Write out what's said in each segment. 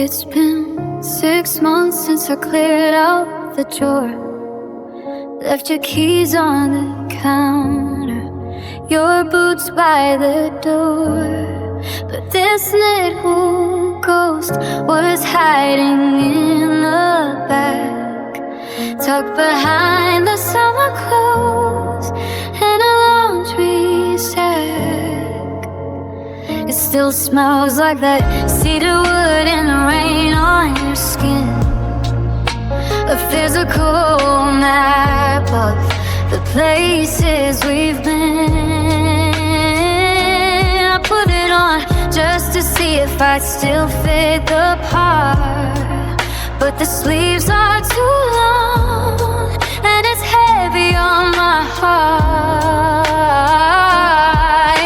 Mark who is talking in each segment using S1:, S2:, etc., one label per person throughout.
S1: It's been 6 months since I cleared out the drawer. Left your keys on the counter, your boots by the door. But this little ghost was hiding in the back, tucked behind the summer clothes and a laundry sack. It still smells like that cedar wood and the rain on your skin. A physical map of the places we've been. I put it on just to see if I still fit the part, but the sleeves are too long and it's heavy on my heart.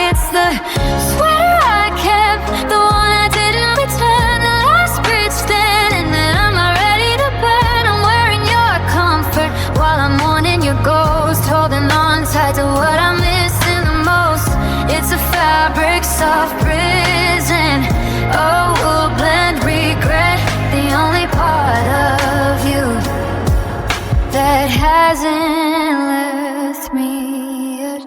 S1: It's the sweater I kept, the one I didn't return, the last bridge standing that I'm not ready to burn. I'm wearing your comfort while I'm mourning your ghost, holding on tight to what I'm missing the most. It's a fabric soft prison. Oh, we'll blend regret, the only part of you that hasn't left me yet.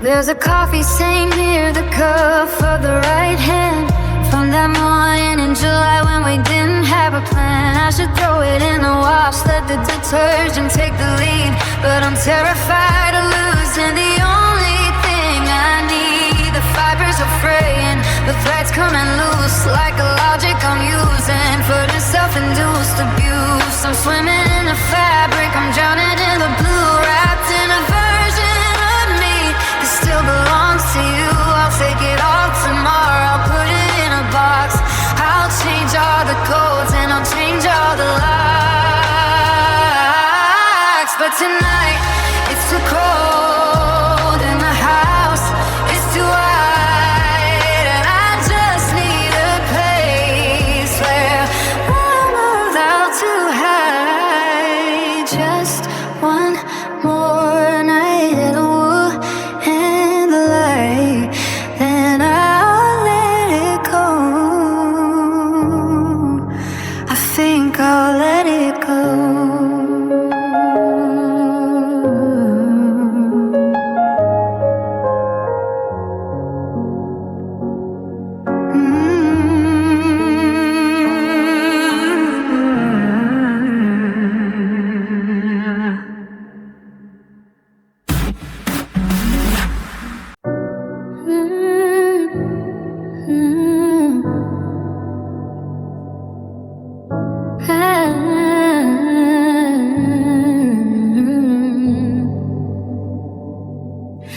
S1: There's a coffee stain near the cuff of the right hand from that morning in July when we didn't have a plan. I should throw it in the wash, let the detergent take the lead, but I'm terrified of losing the only thing I need. The fibers are fraying, the threads coming loose like a logic I'm using for the self-induced abuse. I'm swimming in the fabric, I'm drowning in the blue, wrapped in a version of me that still belongs to you. I'll take it all tomorrow, I'll put it in a box. I'll change all the codes and I'll change all the locks. But tonight, it's too cold in the house, it's too wide, and I just need a place where I'm allowed to hide. Just one more night at the wood and the light, then I'll let it go. I think I'll let it go.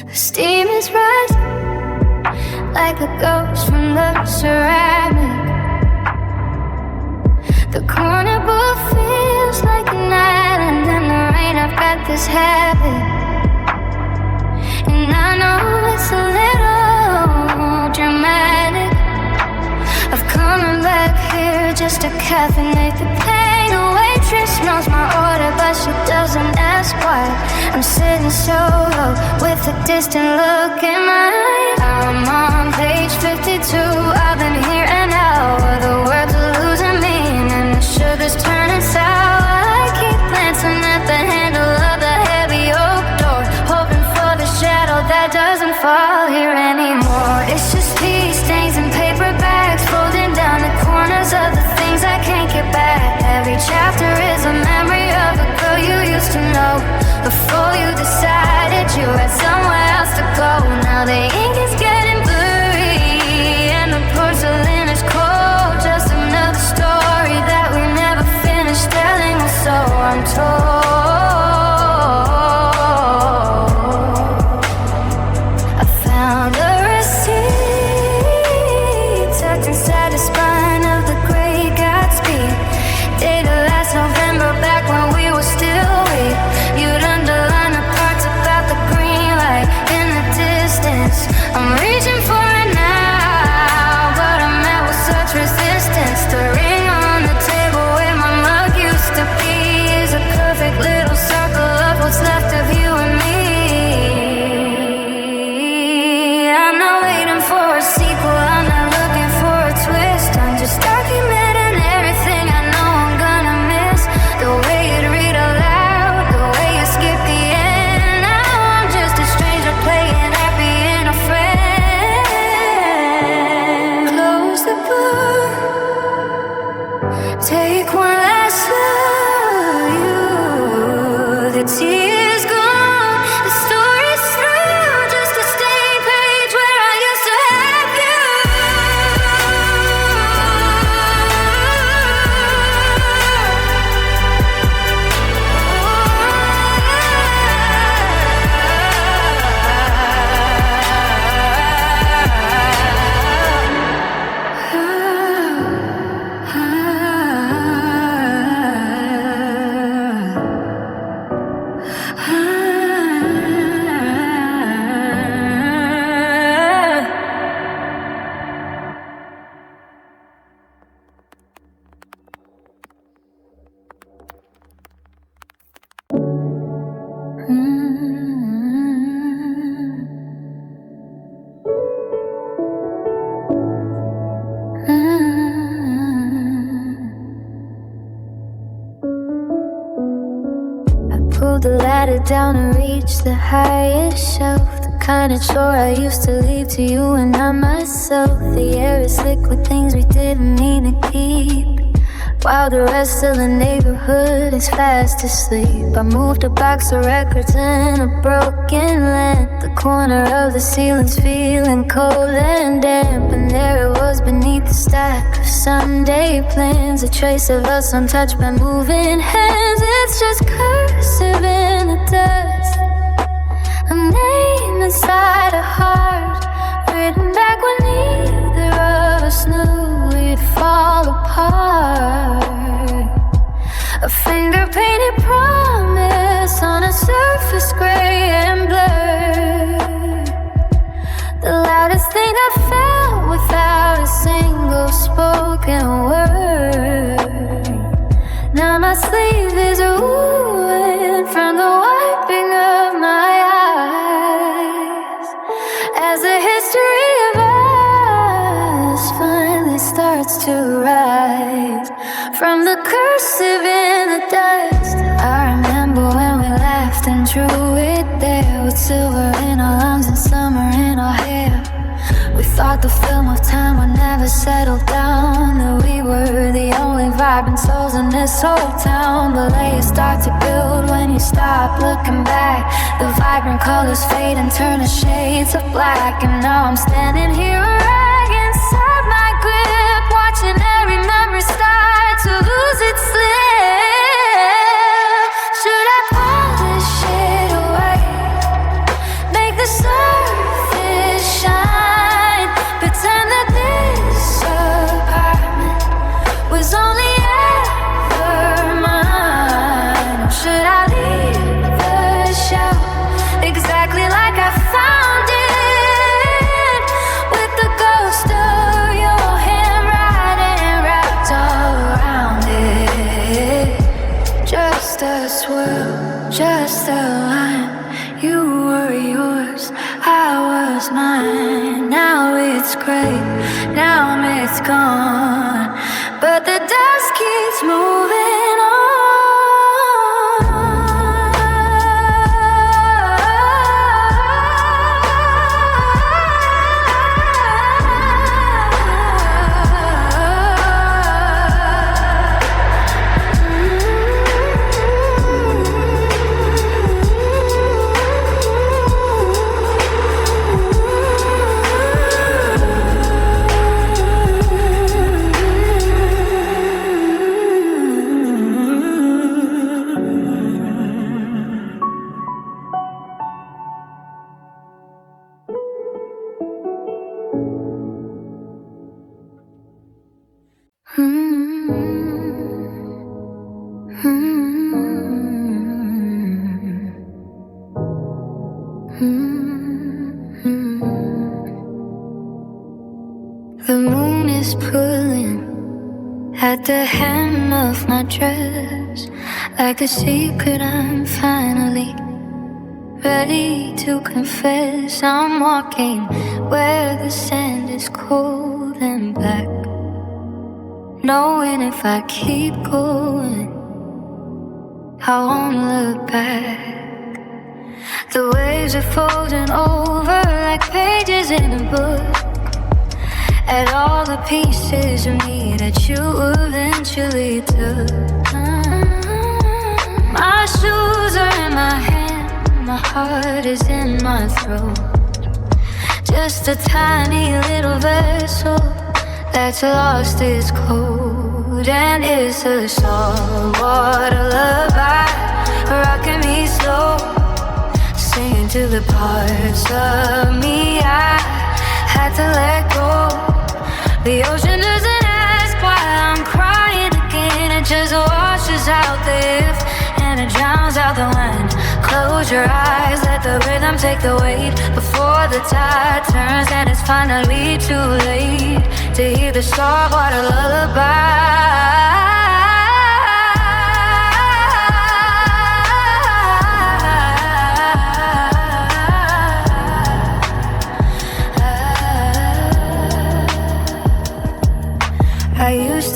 S1: The steam is rising like a ghost from the ceramic. The corner booth feels like an island in the rain. I've got this habit, and I know it's a little dramatic, of coming back here just to caffeinate the pain. A waitress knows my order, but she doesn't ask why. I'm sitting solo with a distant look in my eye. I'm on page 52, I've been here an hour. The words are losing meaning, the sugar's turning sour. I keep glancing at the handle of the heavy oak door, hoping for the shadow that doesn't fall here anymore. It's just tea stains and paper bags, folding down the corners of the things I can't get back. Every chapter is a memory of a girl you used to know, before you decided you had somewhere else to go. Now the ink is getting blue Pulled the ladder down and reached the highest shelf. The kind of chore I used to leave to you and not myself. The air is slick with things we didn't mean to keep, while the rest of the neighborhood is fast asleep. I moved a box of records in a broken lamp. The corner of the ceiling's feeling cold and damp, and there it was beneath the stack of Sunday plans, a trace of us untouched by moving hands. It's just cursive in the dust, a name inside a heart, written back when neither of us knew we'd fall apart. A finger-painted promise on a surface gray and blurred, the loudest thing I felt without a single spoken word. Now my sleeve is ruined from the wiping of my eyes, as the history of us finally starts to rise from the cursive in the dust. I remember when we laughed and drew it there, with silver in our lungs and summer in our hair. We thought the film of time would never settle down, that we were the only vibrant souls in this whole town. But layers start to build when you stop looking back. The vibrant colors fade and turn to shades of black, and now I'm standing here a rag inside my grip, watching every memory start to lose its slip. Should I polish it away, make the surface shine, pretend that this apartment was only ever mine? Or should I leave the show exactly like I found it, with the ghost of your handwriting wrapped all around it? Just a swirl, just a line. You were yours, I was mine. Now it's gray, now it's gone, but the dust keeps moving on. The moon is pulling at the hem of my dress, like a secret I'm finally ready to confess. I'm walking where the sand is cold and black, knowing if I keep going, I won't look back. The waves are folding over like pages in a book, at all the pieces of me that you eventually took. My shoes are in my hand, my heart is in my throat, just a tiny little vessel that's lost its code. And it's a saltwater lullaby, rocking me slow, singing to the parts of me I had to let go. The ocean doesn't ask why I'm crying again, it just washes out the if, and it drowns out the when. Close your eyes, let the rhythm take the weight, before the tide turns and it's finally too late to hear the saltwater lullaby.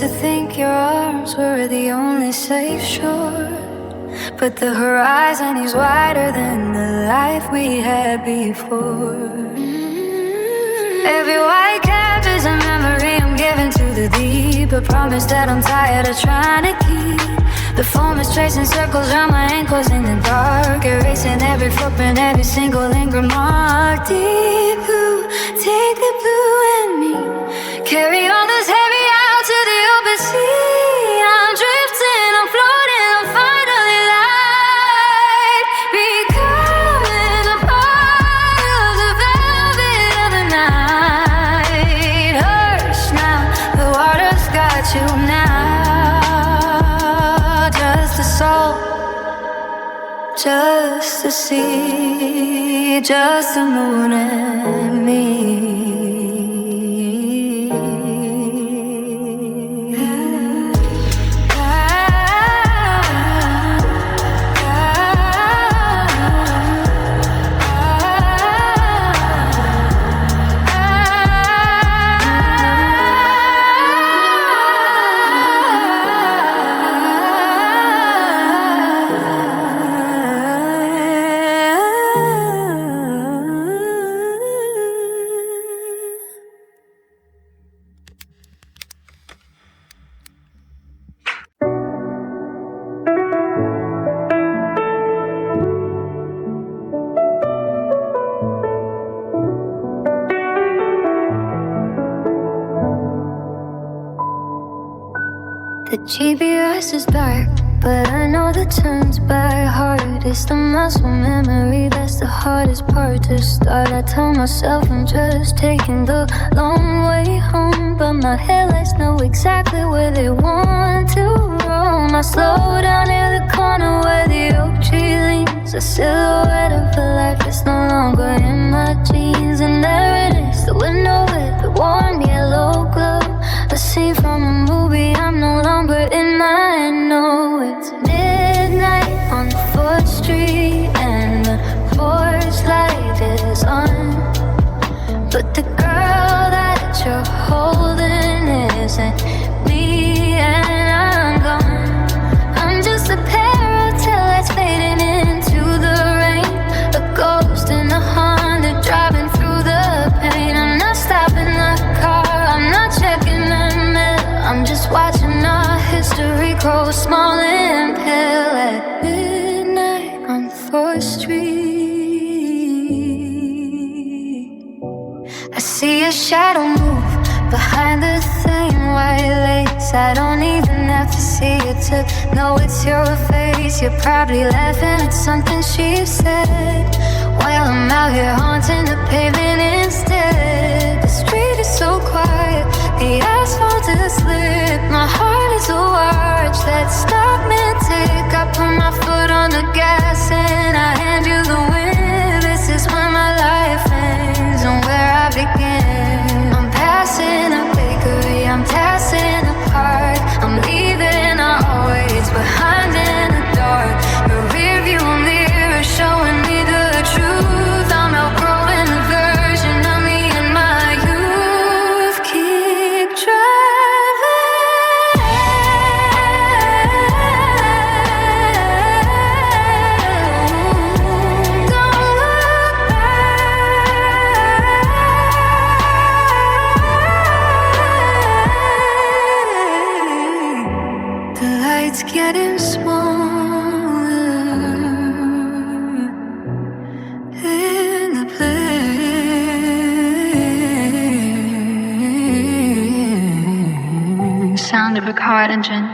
S1: to think your arms were the only safe shore, but the horizon is wider than the life we had before. Every white cap is a memory I'm giving to the deep, a promise that I'm tired of trying to keep. The foam is tracing circles around my ankles in the dark, erasing every footprint, every single lingering mark. Deep blue, take the blue and me, carry on this heavy out to the open sea. I'm drifting, I'm floating, I'm finally light, becoming a part of the velvet of the night. Hush now, the water's got you now. Just a soul, just the sea, just the moon and me. The GPS is dark, but I know the turns by heart. It's the muscle memory that's the hardest part to start. I tell myself I'm just taking the long way home, but my headlights know exactly where they want to roam. I slow down near the corner where the oak tree leans, a silhouette of a life that's no longer in my jeans. And there it is, the window with the warm yellow glow, a scene from a movie I'm no longer in. I know it's midnight on 4th Street and the porch light is on, but the girl that you're holding isn't me, and I'm gone. I'm just a pair of taillights fading into the rain, a ghost in a Honda driving through the pain. I'm not stopping the car, I'm not checking the mail, I'm just watching our history grow small and pale at midnight on 4th Street. I see a shadow move behind the thin white lace. I don't even have to see it to know it's your face. You're probably laughing at something she said, while I'm out here haunting the pavement instead. The street is so quiet, the asphalt is lit. My heart is a watch that stopped mid-tick. I put my foot on the gas and I hand you the wind. This is where my life ends and where I begin. I'm passing a bakery, I'm passing a park, I'm leaving always behind in the dark. The rearview mirror showing me the truth. I'm outgrowing the version of me in my youth. Keep driving, don't look back. The light's getting smaller in the place. Sound of a car engine.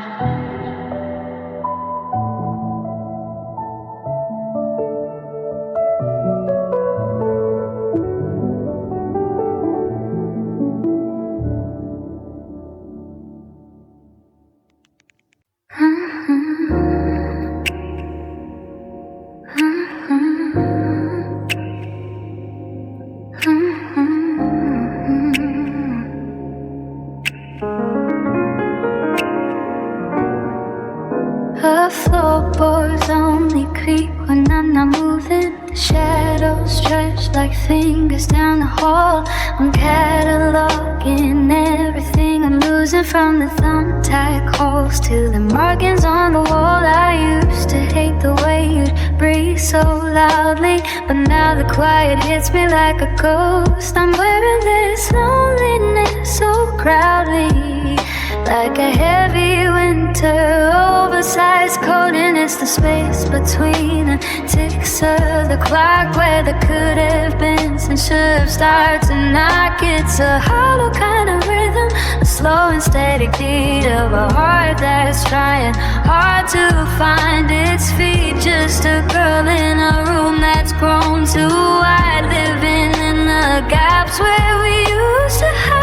S1: The floorboards only creak when I'm not moving. The shadows stretch like fingers down the hall. I'm cataloging everything I'm losing from the thumbtack holes to the markings on the wall. I used to hate the way you'd breathe so loudly, but now the quiet hits me like a ghost. I'm wearing this loneliness so proudly, like a heavy winter oversized coat, and it's the space between the ticks of the clock where there could have been and should have started to knock. It's a hollow kind of rhythm, a slow and steady beat of a heart that's trying hard to find its feet. Just a girl in a room that's grown too wide, living in the gaps where we used to hide.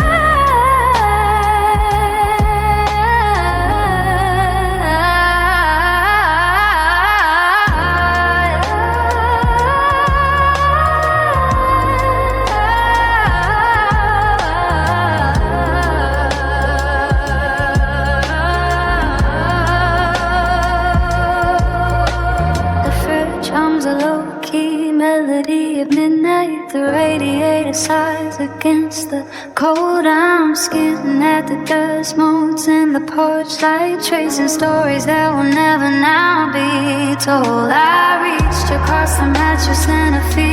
S1: Melody at midnight, the radiator sighs against the cold. I'm skidding at the dust motes in the porch light, tracing stories that will never now be told. I reached across the mattress and I feel